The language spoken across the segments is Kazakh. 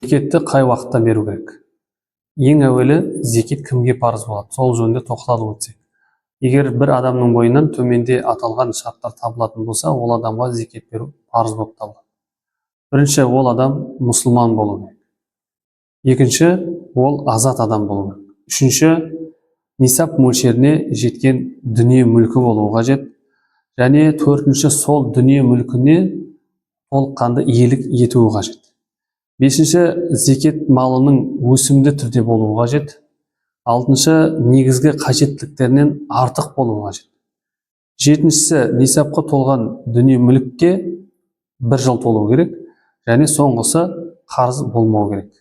Зекетті қай уақытта беру керек? Ең әуелі зекет кімге парыз болады? Сол жөнінде тоқталып өтсек. Егер бір адамның бойынан төменде аталған шарттар табылатын болса, ол адамға зекет беру парыз болып табылады. Бірінші, ол адам мұсылман болу керек. Екінші, ол азат адам болу керек. Үшінші, нисап мөлшеріне жеткен дүние мүлкі болуы қажет. Және төртінші, сол дүние мүлкіне толыққанды иелік етуі қажет. Бесінші, зекет малының өсімді түрде болуы қажет. Алтыншы, негізгі қажеттіліктерінен артық болуы қажет. Жетіншісі, нисапқа толған дүние мүлікке 1 жыл толуы керек. Және соңғысы, қарыз болмау керек.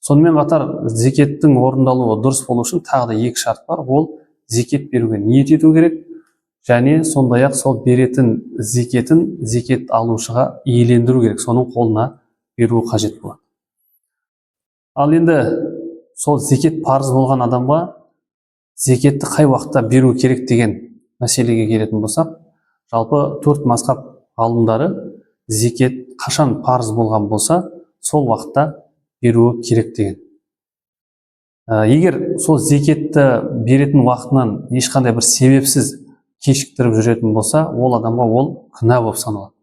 Сонымен қатар, зекеттің орындалуы дұрыс болу үшін тағы да 2 шарт бар. Ол зекет беруге ниет ету керек. Және сондай-ақ сол беретін зекетін зекет алушыға иелендіру керек. Соның қолына беруі қажет болады. Ал енді сол зекет парыз болған адамға зекетті қай уақытта беру керек деген мәселеге келетін болсақ, жалпы 4 мазхаб ғалымдары зекет қашан парыз болған болса, сол уақытта беруі керек деген. Егер сол зекетті беретін уақытынан ешқандай бір себепсіз кешіктіріп жүретін болса, ол адамға ол күнә болып саналады.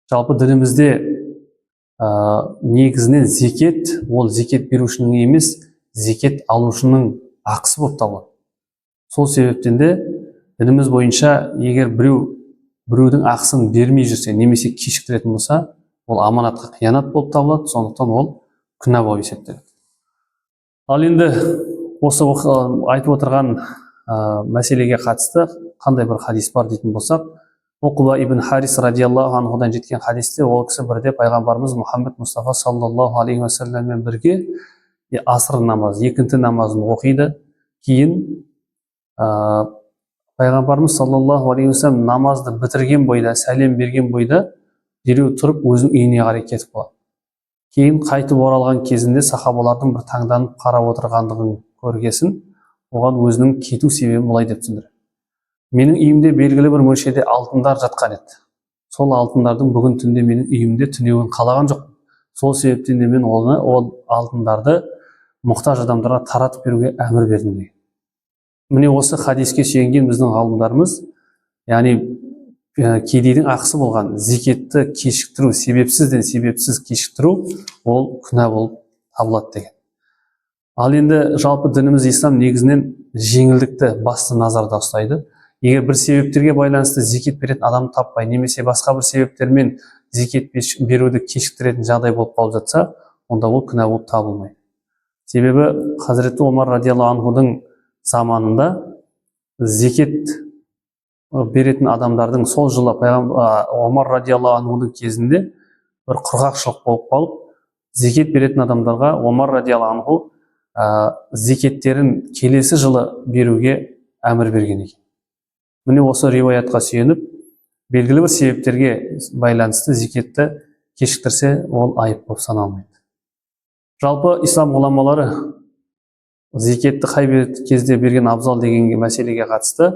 Жалпы дінімізде негізінен зекет, ол зекет берушінің емес, зекет алушының ақысы болып табылады. Сол себептен де дініміз бойынша егер біреудің ақысын бермей жүрсе, немесе кешіктіретін болса, ол аманатқа қиянат болып табылады, сондықтан ол күнә болып есептеледі. Ал енді осы айтып отырған мәселеге қатысты қандай бір хадис бар дейтін болсақ, Уқба ибн Харис радиаллаху анхудан жеткен хадисте ол кісі бірде пайғамбарымыз Мұхаммед Мұстафа саллаллаху алейхи уассаламмен бірге аср намазы, екінті намазын оқиды. Кейін пайғамбарымыз саллаллаху алейхи уассалам намазды бітірген бойда, сәлем берген бойда дереу тұрып өзінің үйіне қарай кетіп қалады. Кейін қайтып оралған кезінде сахабалардың бір таңданып қарап отырғандығын көргесін, оған өзінің кету себебін былай деп түсіндіреді. Менің үйімде белгілі бір мөлшерде алтындар жатқан еді. Сол алтындардың бүгін түнде менің үйімде түнеуін қалаған жоқ. Сол себептен де мен ол алтындарды мұқтаж адамдарға таратып беруге әмір бердім деген. Міне осы хадиске сүйенген біздің ғалымдарымыз, яғни кедейдің ақысы болған зекетті кешіктіру, себепсізден себепсіз кешіктіру, ол күнә болып табылады деген. Ал енді жалпы дініміз ислам негізінен жеңілдікті басты назарда ұстайды. Егер бір себептерге байланысты зекет беретін адамды таппай, немесе басқа бір себептермен зекет беруді кешіктіретін жағдай болып қалып жатса, онда ол күнә болып табылмайды. Себебі Хазіреті Омар радиаллаху анхудың заманында зекет беретін адамдардың сол жылы Омар радиаллаху анхудың кезінде бір құрғақшылық болып қалып, зекет беретін адамдарға Омар радиаллаху анху зекеттерін келесі жылы беруге әмір берген екен. Міне осы риуаятқа сүйеніп, белгілі бір себептерге байланысты зекетті кешіктірсе, ол айып болып саналмайды. Жалпы ислам ғұламалары зекетті қай кезде берген абзал деген мәселеге қатысты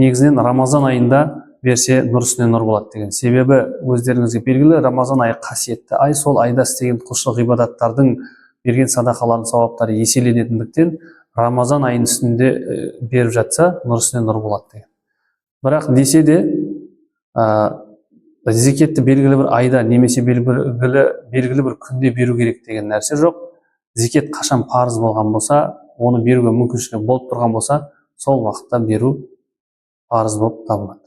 негізінен Рамазан айында берсе нұр үстіне нұр болады деген. Себебі өздеріңізге белгілі, Рамазан айы қасиетті ай, сол айда істеген құлшылық ғибадаттардың берген садақалардың сауаптары еселенетіндіктен Рамазан айының үстінде беріп жатса, нұр үстіне нұр болады деген. Бірақ десе де, зекетті белгілі бір айда немесе белгілі бір күнде беру керек деген нәрсе жоқ. Зекет қашан парыз болған болса, оны беруге мүмкіншілік болып тұрған болса, сол уақытта беру парыз болып табылады.